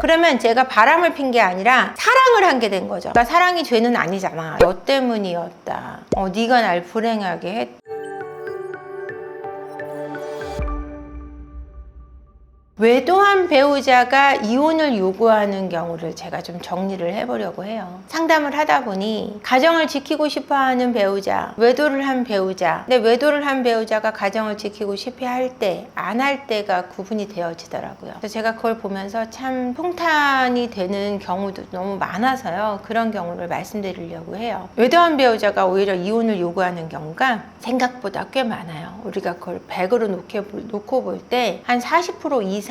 그러면 제가 바람을 핀 게 아니라 사랑을 한 게 된 거죠. 그러니까 사랑이 죄는 아니잖아. 너 때문이었다. 네가 날 불행하게 했다. 외도한 배우자가 이혼을 요구하는 경우를 제가 좀 정리를 해보려고 해요. 상담을 하다 보니 가정을 지키고 싶어하는 배우자, 외도를 한 배우자, 근데 외도를 한 배우자가 가정을 지키고 싶어 할 때, 안 할 때가 구분이 되어지더라고요. 그래서 제가 그걸 보면서 참 통탄이 되는 경우도 너무 많아서요. 그런 경우를 말씀드리려고 해요. 외도한 배우자가 오히려 이혼을 요구하는 경우가 생각보다 꽤 많아요. 우리가 그걸 100으로 놓고 볼 때 한 40% 이상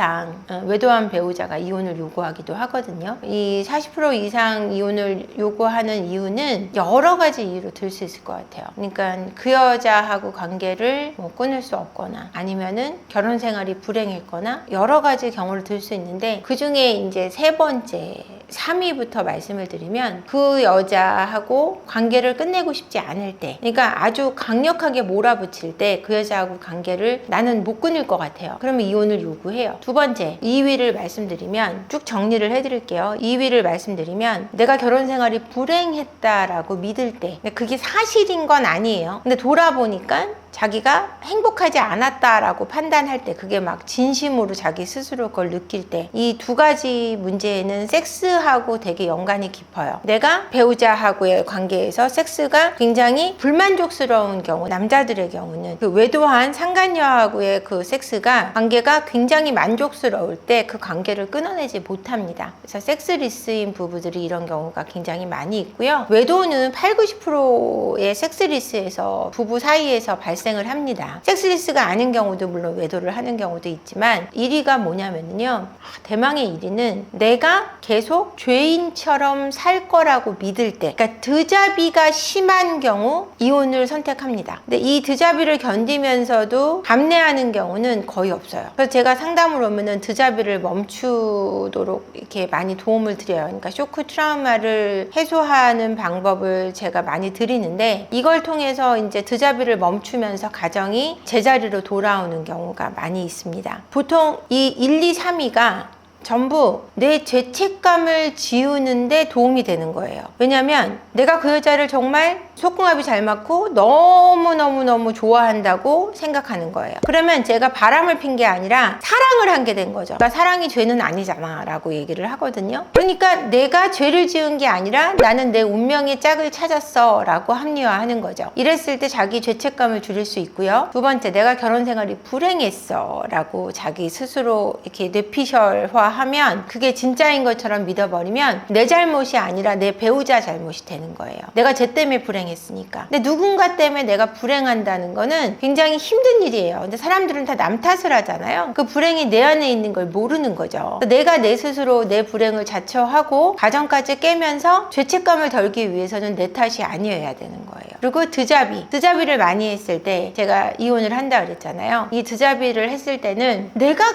외도한 배우자가 이혼을 요구하기도 하거든요. 이 40% 이상 이혼을 요구하는 이유는 여러 가지 이유로 들 수 있을 것 같아요. 그러니까 그 여자하고 관계를 끊을 수 없거나 아니면은 결혼 생활이 불행했거나 여러 가지 경우를 들 수 있는데, 그 중에 이제 세 번째 3위부터 말씀을 드리면 그 여자하고 관계를 끝내고 싶지 않을 때, 그러니까 아주 강력하게 몰아붙일 때 그 여자하고 관계를 나는 못 끊을 것 같아요. 그러면 이혼을 요구해요. 두 번째 2위를 말씀드리면, 쭉 정리를 해드릴게요. 2위를 말씀드리면 내가 결혼 생활이 불행했다라고 믿을 때, 그게 사실인 건 아니에요. 근데 돌아보니까 자기가 행복하지 않았다라고 판단할 때, 그게 막 진심으로 자기 스스로 그걸 느낄 때, 이 두 가지 문제에는 섹스하고 되게 연관이 깊어요. 내가 배우자하고의 관계에서 섹스가 굉장히 불만족스러운 경우, 남자들의 경우는 그 외도한 상간녀하고의 그 섹스가 관계가 굉장히 만족스러울 때 그 관계를 끊어내지 못합니다. 그래서 섹스리스인 부부들이 이런 경우가 굉장히 많이 있고요. 외도는 80~90%의 섹스리스에서 부부 사이에서 발생을 합니다. 섹스리스가 아닌 경우도 물론 외도를 하는 경우도 있지만, 1위가 뭐냐면요, 대망의 1위는 내가 계속 죄인처럼 살 거라고 믿을 때, 그러니까 드자비가 심한 경우 이혼을 선택합니다. 근데 이 드자비를 견디면서도 감내하는 경우는 거의 없어요. 그래서 제가 상담을 오면은 드자비를 멈추도록 이렇게 많이 도움을 드려요. 그러니까 쇼크 트라우마를 해소하는 방법을 제가 많이 드리는데, 이걸 통해서 이제 드자비를 멈추면서 가정이 제자리로 돌아오는 경우가 많이 있습니다. 보통 이 1, 2, 3위가 전부 내 죄책감을 지우는데 도움이 되는 거예요. 왜냐면 내가 그 여자를 정말 속궁합이 잘 맞고 너무너무 좋아한다고 생각하는 거예요. 그러면 제가 바람을 핀 게 아니라 사랑을 한 게 된 거죠. 그러니까 사랑이 죄는 아니잖아 라고 얘기를 하거든요. 그러니까 내가 죄를 지은 게 아니라 나는 내 운명의 짝을 찾았어 라고 합리화하는 거죠. 이랬을 때 자기 죄책감을 줄일 수 있고요. 두 번째, 내가 결혼 생활이 불행했어 라고 자기 스스로 이렇게 뇌피셜화 하면, 그게 진짜인 것처럼 믿어버리면 내 잘못이 아니라 내 배우자 잘못이 되는 거예요. 내가 쟤 때문에 불행했으니까. 근데 누군가 때문에 내가 불행한다는 거는 굉장히 힘든 일이에요. 근데 사람들은 다 남 탓을 하잖아요. 그 불행이 내 안에 있는 걸 모르는 거죠. 내가 내 스스로 내 불행을 자처하고 가정까지 깨면서 죄책감을 덜기 위해서는 내 탓이 아니어야 되는 거예요. 그리고 드자비를 많이 했을 때, 제가 이혼을 한다 그랬잖아요. 이 드자비를 했을 때는 내가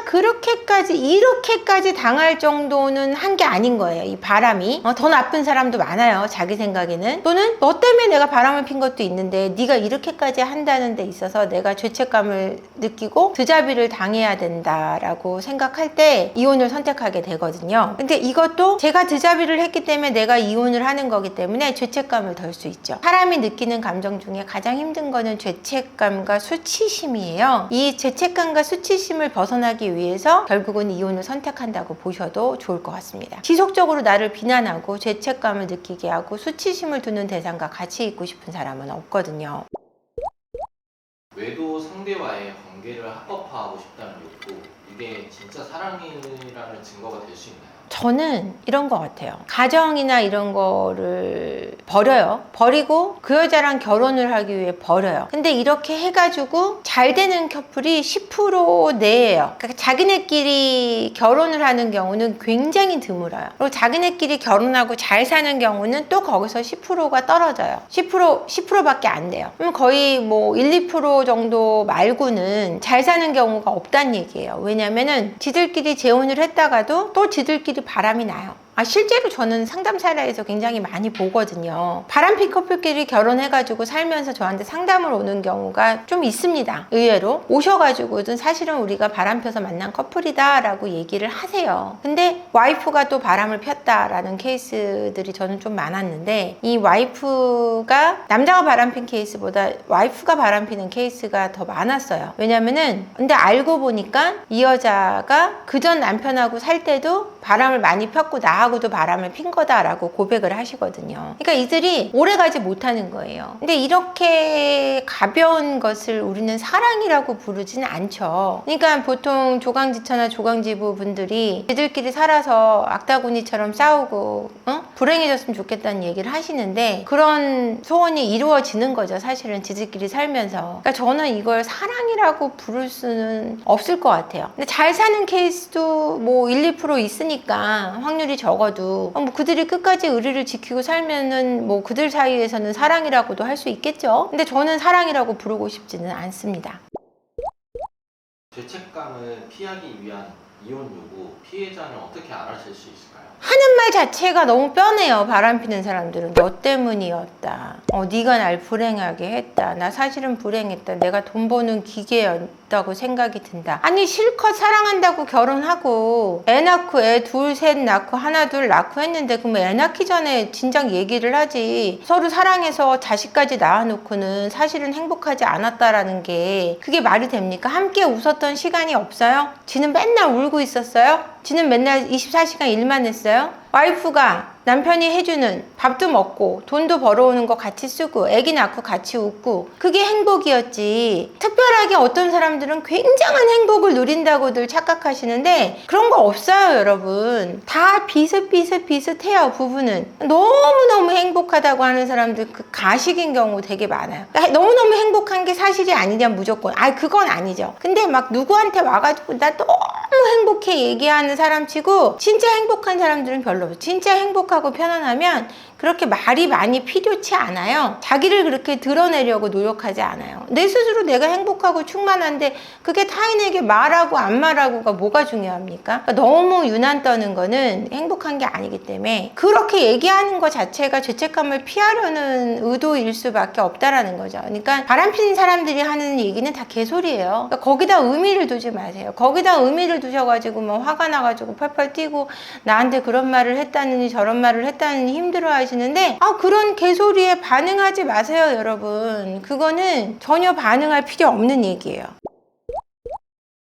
이렇게까지 당할 정도는 한 게 아닌 거예요. 이 바람이 더 나쁜 사람도 많아요, 자기 생각에는. 또는 너 때문에 내가 바람을 핀 것도 있는데 네가 이렇게까지 한다는 데 있어서 내가 죄책감을 느끼고 드자비를 당해야 된다라고 생각할 때 이혼을 선택하게 되거든요. 근데 이것도 제가 드자비를 했기 때문에 내가 이혼을 하는 거기 때문에 죄책감을 덜 수 있죠. 사람이 느끼는 감정 중에 가장 힘든 거는 죄책감과 수치심이에요. 이 죄책감과 수치심을 벗어나기 위해서 결국은 이혼을 선택한다고 보셔도 좋을 것 같습니다. 지속적으로 나를 비난하고 죄책감을 느끼게 하고 수치심을 두는 대상과 같이 있고 싶은 사람은 없거든요. 외도 상대와의 관계를 합법화하고 싶다는 욕구, 이게 진짜 사랑이라는 증거가 될 수 있나요? 저는 이런 것 같아요. 가정이나 이런 거를 버리고 그 여자랑 결혼을 하기 위해 버려요. 근데 이렇게 해가지고 잘 되는 커플이 10% 내예요. 그러니까 자기네끼리 결혼을 하는 경우는 굉장히 드물어요. 그리고 자기네끼리 결혼하고 잘 사는 경우는 또 거기서 10%가 떨어져요. 10%밖에 안 돼요. 그럼 거의 뭐 1, 2% 정도 말고는 잘 사는 경우가 없다는 얘기예요. 왜냐면은 지들끼리 재혼을 했다가도 또 지들끼리 바람이 나요. 실제로 저는 상담 사례에서 굉장히 많이 보거든요. 바람핀 커플끼리 결혼해가지고 살면서 저한테 상담을 오는 경우가 좀 있습니다. 의외로 오셔가지고든 사실은 우리가 바람 펴서 만난 커플이다 라고 얘기를 하세요. 근데 와이프가 또 바람을 폈다라는 케이스들이 저는 좀 많았는데, 이 와이프가 남자가 바람핀 케이스보다 와이프가 바람피는 케이스가 더 많았어요. 왜냐면은 근데 알고 보니까 이 여자가 그전 남편하고 살 때도 바람을 많이 폈고 나하고도 바람을 핀 거다라고 고백을 하시거든요. 그러니까 이들이 오래가지 못하는 거예요. 근데 이렇게 가벼운 것을 우리는 사랑이라고 부르진 않죠. 그러니까 보통 조강지처나 조강지부 분들이 지들끼리 살아서 악다구니처럼 싸우고 불행해졌으면 좋겠다는 얘기를 하시는데, 그런 소원이 이루어지는 거죠. 사실은 지들끼리 살면서. 그러니까 저는 이걸 사랑이라고 부를 수는 없을 것 같아요. 근데 잘 사는 케이스도 뭐 1, 2% 있으니까 확률이 적어도 뭐 그들이 끝까지 의리를 지키고 살면은 뭐 그들 사이에서는 사랑이라고도 할 수 있겠죠. 근데 저는 사랑이라고 부르고 싶지는 않습니다. 죄책감을 피하기 위한 이혼 요구, 피해자는 어떻게 알아챌 수 있을까요? 하는 말 자체가 너무 뻔해요. 바람피는 사람들은 너 때문이었다, 네가 날 불행하게 했다, 나 사실은 불행했다, 내가 돈 버는 기계였다고 생각이 든다. 아니 실컷 사랑한다고 결혼하고 애 낳고 애 둘 셋 낳고 하나 둘 낳고 했는데, 그럼 애 낳기 전에 진작 얘기를 하지. 서로 사랑해서 자식까지 낳아놓고는 사실은 행복하지 않았다라는 게 그게 말이 됩니까? 함께 웃었던 시간이 없어요? 지는 맨날 울고 있었어요? 지는 맨날 24시간 일만 했어요? 와이프가 남편이 해주는 밥도 먹고 돈도 벌어오는 거 같이 쓰고 애기 낳고 같이 웃고, 그게 행복이었지. 특별하게 어떤 사람들은 굉장한 행복을 누린다고들 착각하시는데 그런 거 없어요, 여러분. 다 비슷해요. 부부는 너무너무 행복하다고 하는 사람들 그 가식인 경우 되게 많아요. 그러니까 너무너무 행복한 게 사실이 아니냐 무조건. 그건 아니죠. 근데 막 누구한테 와가지고 나 너무 행복해 얘기하는 사람 치고 진짜 행복한 사람들은 별로 없어요. 진짜 행복하고 편안하면 그렇게 말이 많이 필요치 않아요. 자기를 그렇게 드러내려고 노력하지 않아요. 내 스스로 내가 행복하고 충만한데 그게 타인에게 말하고 안 말하고가 뭐가 중요합니까? 그러니까 너무 유난 떠는 거는 행복한 게 아니기 때문에 그렇게 얘기하는 것 자체가 죄책감을 피하려는 의도일 수밖에 없다라는 거죠. 그러니까 바람피는 사람들이 하는 얘기는 다 개소리예요. 그러니까 거기다 의미를 두지 마세요. 거기다 의미를 두셔가지고 뭐 화가 나가지고 펄펄 뛰고 나한테 그런 말을 했다느니 저런 말을 했다느니 힘들어하시는데, 그런 개소리에 반응하지 마세요, 여러분. 그거는 전혀 반응할 필요 없는 얘기예요.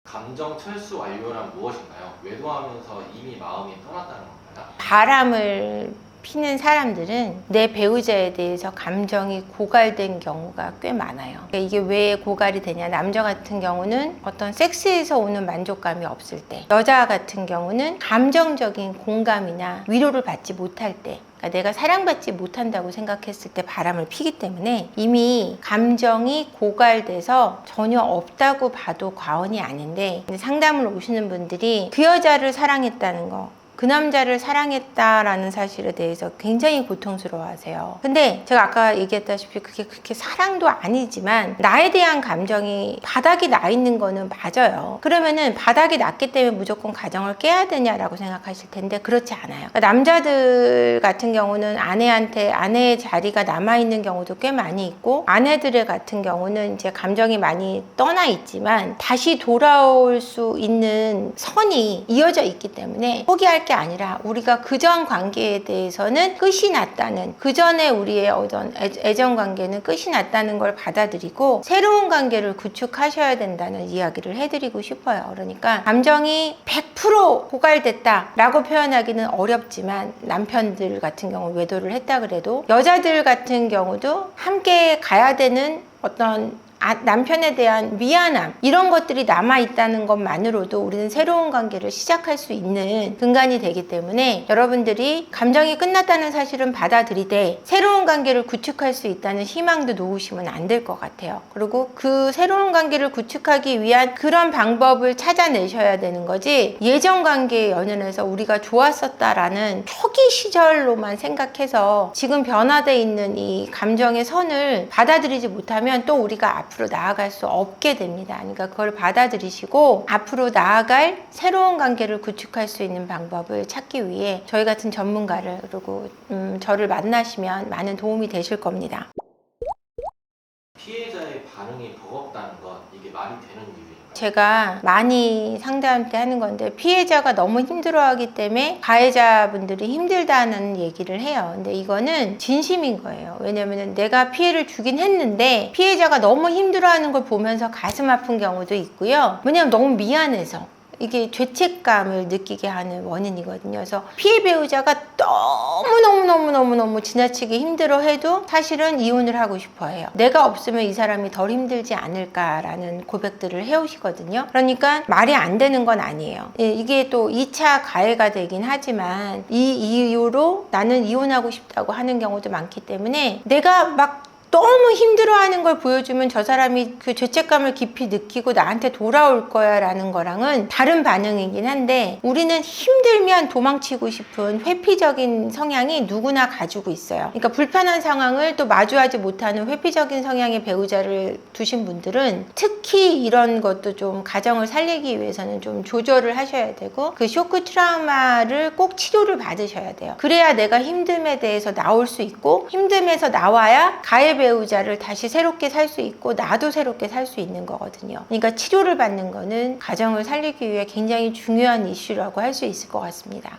감정 철수 완료란 무엇인가요? 외도하면서 이미 마음이 떠났다는 건가요? 바람을 피는 사람들은 내 배우자에 대해서 감정이 고갈된 경우가 꽤 많아요. 그러니까 이게 왜 고갈이 되냐? 남자 같은 경우는 어떤 섹스에서 오는 만족감이 없을 때, 여자 같은 경우는 감정적인 공감이나 위로를 받지 못할 때, 그러니까 내가 사랑받지 못한다고 생각했을 때 바람을 피기 때문에 이미 감정이 고갈돼서 전혀 없다고 봐도 과언이 아닌데, 상담을 오시는 분들이 그 여자를 사랑했다는 거, 그 남자를 사랑했다라는 사실에 대해서 굉장히 고통스러워하세요. 근데 제가 아까 얘기했다시피 그게 그렇게 사랑도 아니지만 나에 대한 감정이 바닥이 나 있는 거는 맞아요. 그러면은 바닥이 났기 때문에 무조건 가정을 깨야 되냐라고 생각하실 텐데 그렇지 않아요. 그러니까 남자들 같은 경우는 아내한테 아내의 자리가 남아있는 경우도 꽤 많이 있고, 아내들의 같은 경우는 이제 감정이 많이 떠나 있지만 다시 돌아올 수 있는 선이 이어져 있기 때문에 포기할 게 아니라 우리가 그전 관계에 대해서는 끝이 났다는, 그전에 우리의 어떤 애정 관계는 끝이 났다는 걸 받아들이고 새로운 관계를 구축하셔야 된다는 이야기를 해드리고 싶어요. 그러니까 감정이 100% 고갈됐다 라고 표현하기는 어렵지만, 남편들 같은 경우 외도를 했다 그래도 여자들 같은 경우도 함께 가야 되는 어떤 남편에 대한 미안함, 이런 것들이 남아있다는 것만으로도 우리는 새로운 관계를 시작할 수 있는 근간이 되기 때문에, 여러분들이 감정이 끝났다는 사실은 받아들이되 새로운 관계를 구축할 수 있다는 희망도 놓으시면 안 될 것 같아요. 그리고 그 새로운 관계를 구축하기 위한 그런 방법을 찾아내셔야 되는 거지, 예전 관계에 연연해서 우리가 좋았었다라는 초기 시절로만 생각해서 지금 변화되어 있는 이 감정의 선을 받아들이지 못하면 또 우리가 앞으로 나아갈 수 없게 됩니다. 그러니까 그걸 받아들이시고 앞으로 나아갈 새로운 관계를 구축할 수 있는 방법을 찾기 위해 저희 같은 전문가를 그리고 저를 만나시면 많은 도움이 되실 겁니다. 피해자의 반응이 버겁다는 건 이게 말이 되는 이유인가요? 제가 많이 상담 때 하는 건데 피해자가 너무 힘들어하기 때문에 가해자분들이 힘들다는 얘기를 해요. 근데 이거는 진심인 거예요. 왜냐면 내가 피해를 주긴 했는데 피해자가 너무 힘들어하는 걸 보면서 가슴 아픈 경우도 있고요. 왜냐면 너무 미안해서. 이게 죄책감을 느끼게 하는 원인이거든요. 그래서 피해 배우자가 너무너무 지나치게 힘들어해도 사실은 이혼을 하고 싶어 해요. 내가 없으면 이 사람이 덜 힘들지 않을까라는 고백들을 해오시거든요. 그러니까 말이 안 되는 건 아니에요. 이게 또 2차 가해가 되긴 하지만 이 이유로 나는 이혼하고 싶다고 하는 경우도 많기 때문에 내가 막 너무 힘들어하는 걸 보여주면 저 사람이 그 죄책감을 깊이 느끼고 나한테 돌아올 거야 라는 거랑은 다른 반응이긴 한데 우리는 힘들면 도망치고 싶은 회피적인 성향이 누구나 가지고 있어요. 그러니까 불편한 상황을 또 마주하지 못하는 회피적인 성향의 배우자를 두신 분들은 특히 이런 것도 좀 가정을 살리기 위해서는 좀 조절을 하셔야 되고 그 쇼크 트라우마를 꼭 치료를 받으셔야 돼요. 그래야 내가 힘듦에 대해서 나올 수 있고 힘듦에서 나와야 가해 배우자를 다시 새롭게 살 수 있고 나도 새롭게 살 수 있는 거거든요. 그러니까 치료를 받는 거는 가정을 살리기 위해 굉장히 중요한 이슈라고 할 수 있을 것 같습니다.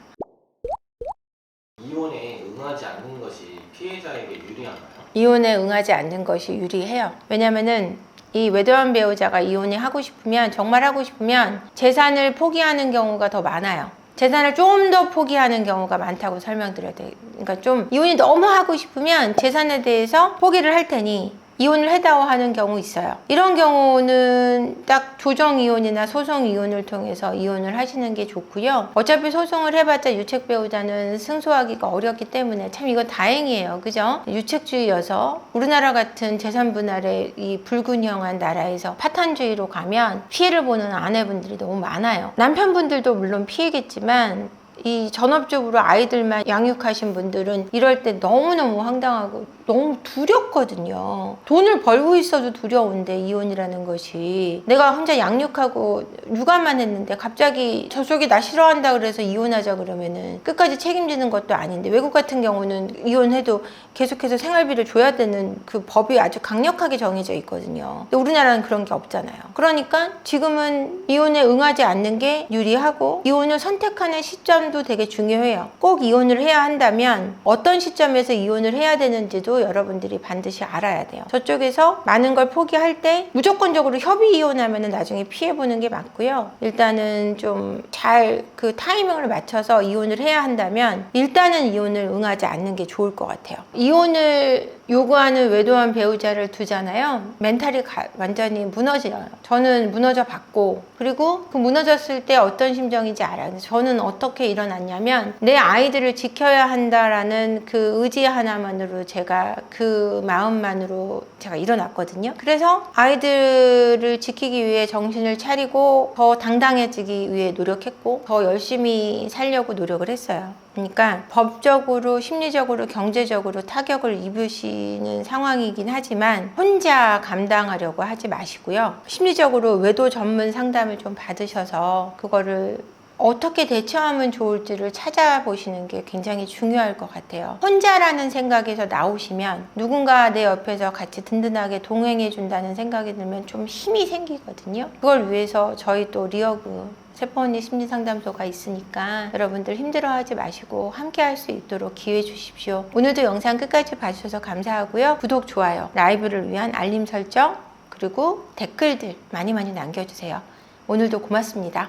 이혼에 응하지 않는 것이 피해자에게 유리한가요? 이혼에 응하지 않는 것이 유리해요. 왜냐면은 이 외도한 배우자가 이혼을 하고 싶으면 정말 하고 싶으면 재산을 포기하는 경우가 더 많아요. 재산을 좀 더 포기하는 경우가 많다고 설명드려야 돼요. 그러니까 좀 이혼이 너무 하고 싶으면 재산에 대해서 포기를 할 테니 이혼을 해다오 하는 경우 있어요. 이런 경우는 딱 조정 이혼이나 소송 이혼을 통해서 이혼을 하시는 게 좋고요. 어차피 소송을 해봤자 유책 배우자는 승소하기가 어렵기 때문에 참 이건 다행이에요. 그죠? 유책주의여서 우리나라 같은 재산 분할의 이 불균형한 나라에서 파탄주의로 가면 피해를 보는 아내분들이 너무 많아요. 남편분들도 물론 피해겠지만 이 전업주부로 아이들만 양육하신 분들은 이럴 때 너무너무 황당하고 너무 두렵거든요. 돈을 벌고 있어도 두려운데 이혼이라는 것이 내가 혼자 양육하고 육아만 했는데 갑자기 저쪽이 나 싫어한다 그래서 이혼하자 그러면은 끝까지 책임지는 것도 아닌데 외국 같은 경우는 이혼해도 계속해서 생활비를 줘야 되는 그 법이 아주 강력하게 정해져 있거든요. 근데 우리나라는 그런 게 없잖아요. 그러니까 지금은 이혼에 응하지 않는 게 유리하고 이혼을 선택하는 시점도 되게 중요해요. 꼭 이혼을 해야 한다면 어떤 시점에서 이혼을 해야 되는지도 여러분들이 반드시 알아야 돼요. 저쪽에서 많은 걸 포기할 때 무조건적으로 협의 이혼하면 나중에 피해보는 게 맞고요. 일단은 좀 잘 그 타이밍을 맞춰서 이혼을 해야 한다면 일단은 이혼을 응하지 않는 게 좋을 것 같아요. 이혼을 요구하는 외도한 배우자를 두잖아요. 멘탈이 완전히 무너져요. 저는 무너져 봤고 그리고 그 무너졌을 때 어떤 심정인지 알아요. 저는 어떻게 일어났냐면 내 아이들을 지켜야 한다라는 그 의지 하나만으로 제가 그 마음만으로 제가 일어났거든요. 그래서 아이들을 지키기 위해 정신을 차리고 더 당당해지기 위해 노력했고 더 열심히 살려고 노력을 했어요. 그러니까 법적으로, 심리적으로, 경제적으로 타격을 입으시는 상황이긴 하지만 혼자 감당하려고 하지 마시고요. 심리적으로 외도 전문 상담을 좀 받으셔서 그거를 어떻게 대처하면 좋을지를 찾아보시는 게 굉장히 중요할 것 같아요. 혼자라는 생각에서 나오시면 누군가 내 옆에서 같이 든든하게 동행해 준다는 생각이 들면 좀 힘이 생기거든요. 그걸 위해서 저희 또 리어그 세포언니 심리상담소가 있으니까 여러분들 힘들어하지 마시고 함께 할 수 있도록 기회 주십시오. 오늘도 영상 끝까지 봐주셔서 감사하고요. 구독, 좋아요, 라이브를 위한 알림 설정 그리고 댓글들 많이 남겨주세요. 오늘도 고맙습니다.